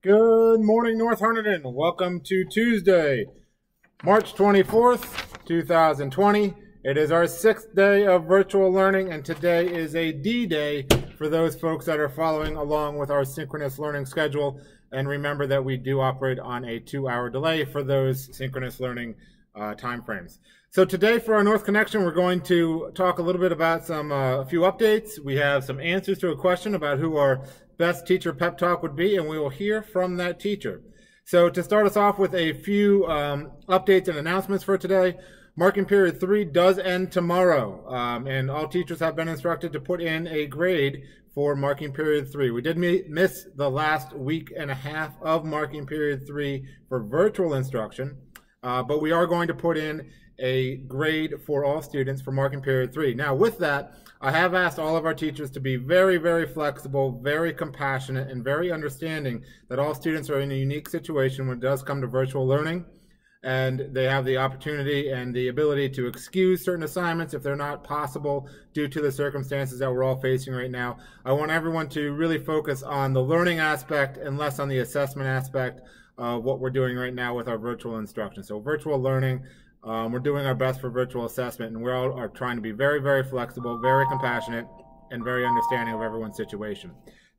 Good morning, North Herndon. Welcome to Tuesday, March 24th, 2020. It is our sixth day of virtual learning, and today is a D-Day for those folks that are following along with our synchronous learning schedule. And remember that we do operate on a 2-hour delay for those synchronous learning time frames. So today for our North Connection, we're going to talk a little bit about a few updates. We have some answers to a question about who our best teacher pep talk would be, and we will hear from that teacher. So to start us off with a few updates and announcements for today, marking period 3 does end tomorrow, and all teachers have been instructed to put in a grade for marking period 3. We did miss the last week and a half of marking period 3 for virtual instruction, but we are going to put in a grade for all students for marking period 3. Now with that, I have asked all of our teachers to be very, very flexible, very compassionate, and very understanding that all students are in a unique situation when it does come to virtual learning, and they have the opportunity and the ability to excuse certain assignments if they're not possible due to the circumstances that we're all facing right now. I want everyone to really focus on the learning aspect and less on the assessment aspect of what we're doing right now with our virtual instruction. So virtual learning, we're doing our best for virtual assessment, and we all are trying to be very, very flexible, very compassionate, and very understanding of everyone's situation.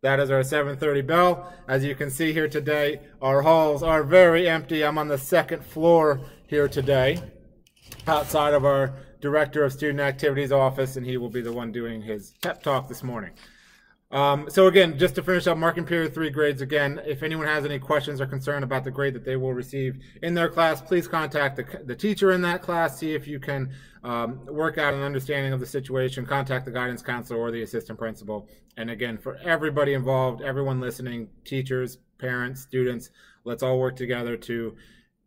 That is our 7:30 bell. As you can see here today, our halls are very empty. I'm on the second floor here today, outside of our Director of Student Activities office, and he will be the one doing his pep talk this morning. So again, just to finish up marking period 3 grades again, if anyone has any questions or concern about the grade that they will receive in their class, please contact the teacher in that class, see if you can work out an understanding of the situation, contact the guidance counselor or the assistant principal. And again, for everybody involved, everyone listening, teachers, parents, students, let's all work together to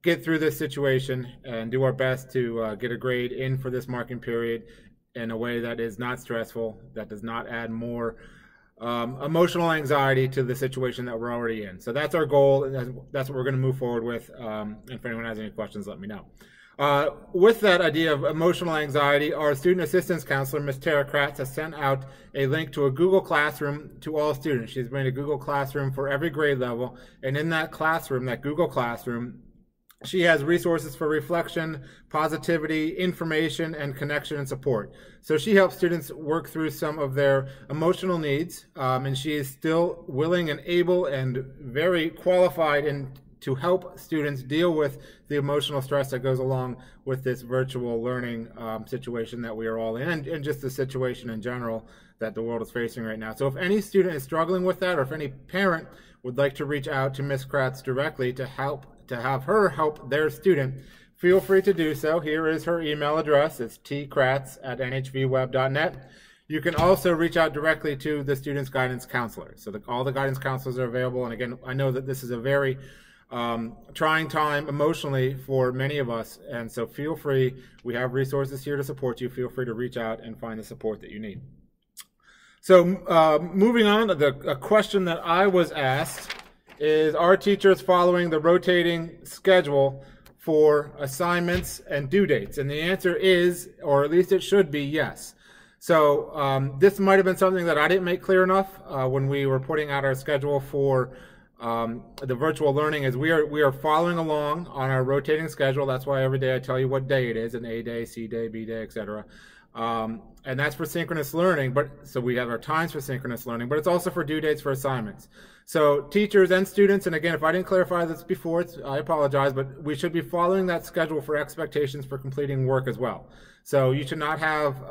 get through this situation and do our best to get a grade in for this marking period in a way that is not stressful, that does not add more emotional anxiety to the situation that we're already in. So that's our goal, and that's what we're going to move forward with. And if anyone has any questions, let me know. With that idea of emotional anxiety, our student assistance counselor, Ms. Tara Kratz, has sent out a link to a Google Classroom to all students. She's made a Google Classroom for every grade level, and in that classroom, that Google Classroom, she has resources for reflection, positivity, information, and connection and support. So she helps students work through some of their emotional needs, and she is still willing and able and very qualified to help students deal with the emotional stress that goes along with this virtual learning situation that we are all in, and just the situation in general that the world is facing right now. So if any student is struggling with that, or if any parent would like to reach out to Ms. Kratz directly to have her help their student, feel free to do so. Here is her email address. It's tkratz@nhvweb.net. You can also reach out directly to the student's guidance counselor. So all the guidance counselors are available. And again, I know that this is a very trying time emotionally for many of us. And so feel free. We have resources here to support you. Feel free to reach out and find the support that you need. So moving on, a question that I was asked is, are teachers following the rotating schedule for assignments and due dates? And the answer is, or at least it should be, yes. So this might have been something that I didn't make clear enough when we were putting out our schedule for the virtual learning, is we are following along on our rotating schedule. That's why every day I tell you what day it is, an A day, C day, B day, etc. And that's for synchronous learning, so we have our times for synchronous learning, but it's also for due dates for assignments. So teachers and students, and again, if I didn't clarify this before, I apologize, but we should be following that schedule for expectations for completing work as well. So you should not have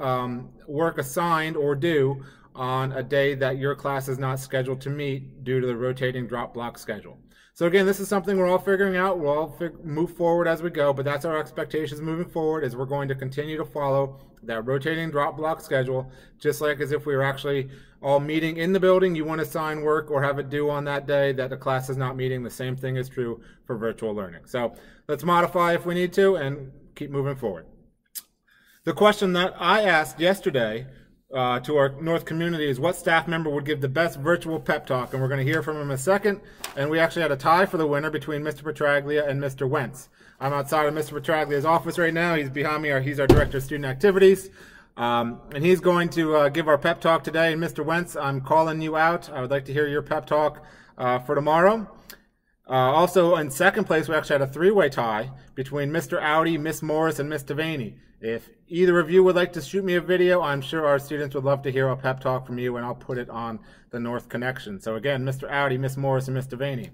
work assigned or due on a day that your class is not scheduled to meet due to the rotating drop block schedule. So again, this is something we're all figuring out. We'll all move forward as we go, but that's our expectations moving forward, is we're going to continue to follow that rotating drop block schedule, just like as if we were actually all meeting in the building. You want to assign work or have it due on that day that the class is not meeting. The same thing is true for virtual learning. So let's modify if we need to and keep moving forward. The question that I asked yesterday to our North community is, what staff member would give the best virtual pep talk? And we're going to hear from him in a second. And we actually had a tie for the winner between Mr. Petraglia and Mr. Wentz. I'm outside of Mr. Petraglia's office right now. He's behind me. He's our Director of Student Activities. And he's going to give our pep talk today. And Mr. Wentz, I'm calling you out. I would like to hear your pep talk for tomorrow. Also, in second place, we actually had a three-way tie between Mr. Audi, Miss Morris, and Miss Devaney. If either of you would like to shoot me a video, I'm sure our students would love to hear a pep talk from you, and I'll put it on the North Connection. So again, Mr. Audi, Miss Morris, and Miss Devaney.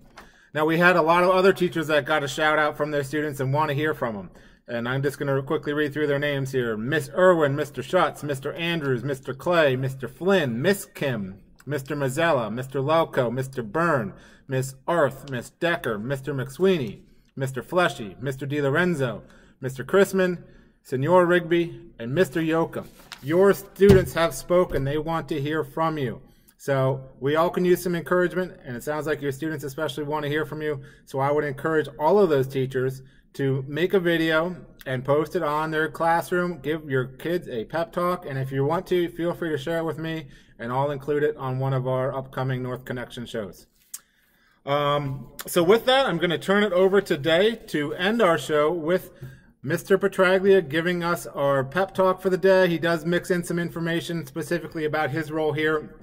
Now, we had a lot of other teachers that got a shout out from their students and want to hear from them. And I'm just going to quickly read through their names here. Miss Irwin, Mr. Schutz, Mr. Andrews, Mr. Clay, Mr. Flynn, Miss Kim, Mr. Mazzella, Mr. Lelko, Mr. Byrne, Miss Arth, Miss Decker, Mr. McSweeney, Mr. Fleshy, Mr. DiLorenzo, Mr. Chrisman, Senor Rigby, and Mr. Yoakum. Your students have spoken. They want to hear from you. So we all can use some encouragement, and it sounds like your students especially want to hear from you. So I would encourage all of those teachers to make a video and post it on their classroom. Give your kids a pep talk, and if you want to, feel free to share it with me, and I'll include it on one of our upcoming North Connection shows. So with that, I'm going to turn it over today to end our show with Mr. Petraglia giving us our pep talk for the day. He does mix in some information specifically about his role here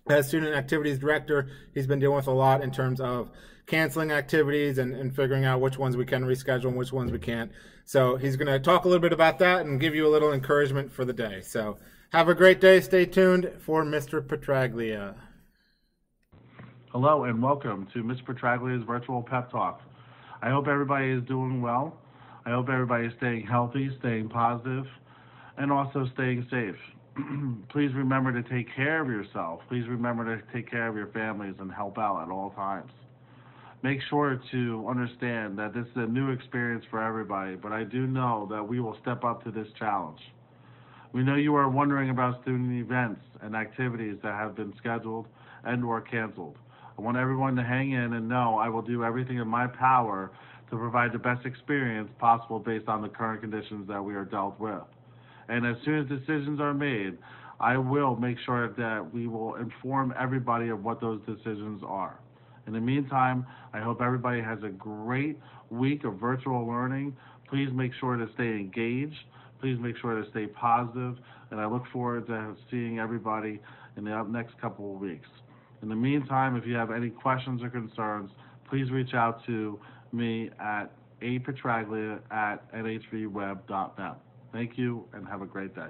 as Student Activities Director. He's been dealing with a lot in terms of canceling activities and figuring out which ones we can reschedule and which ones we can't. So he's going to talk a little bit about that and give you a little encouragement for the day. So have a great day. Stay tuned for Mr. Petraglia. Hello and welcome to Mr. Petraglia's virtual pep talk. I hope everybody is doing well. I hope everybody is staying healthy, staying positive, and also staying safe. Please remember to take care of yourself. Please remember to take care of your families and help out at all times. Make sure to understand that this is a new experience for everybody, but I do know that we will step up to this challenge. We know you are wondering about student events and activities that have been scheduled and or canceled. I want everyone to hang in and know I will do everything in my power to provide the best experience possible based on the current conditions that we are dealt with. And as soon as decisions are made, I will make sure that we will inform everybody of what those decisions are. In the meantime, I hope everybody has a great week of virtual learning. Please make sure to stay engaged. Please make sure to stay positive. And I look forward to seeing everybody in the next couple of weeks. In the meantime, if you have any questions or concerns, please reach out to me at apetraglia@nhvweb.net. Thank you and have a great day.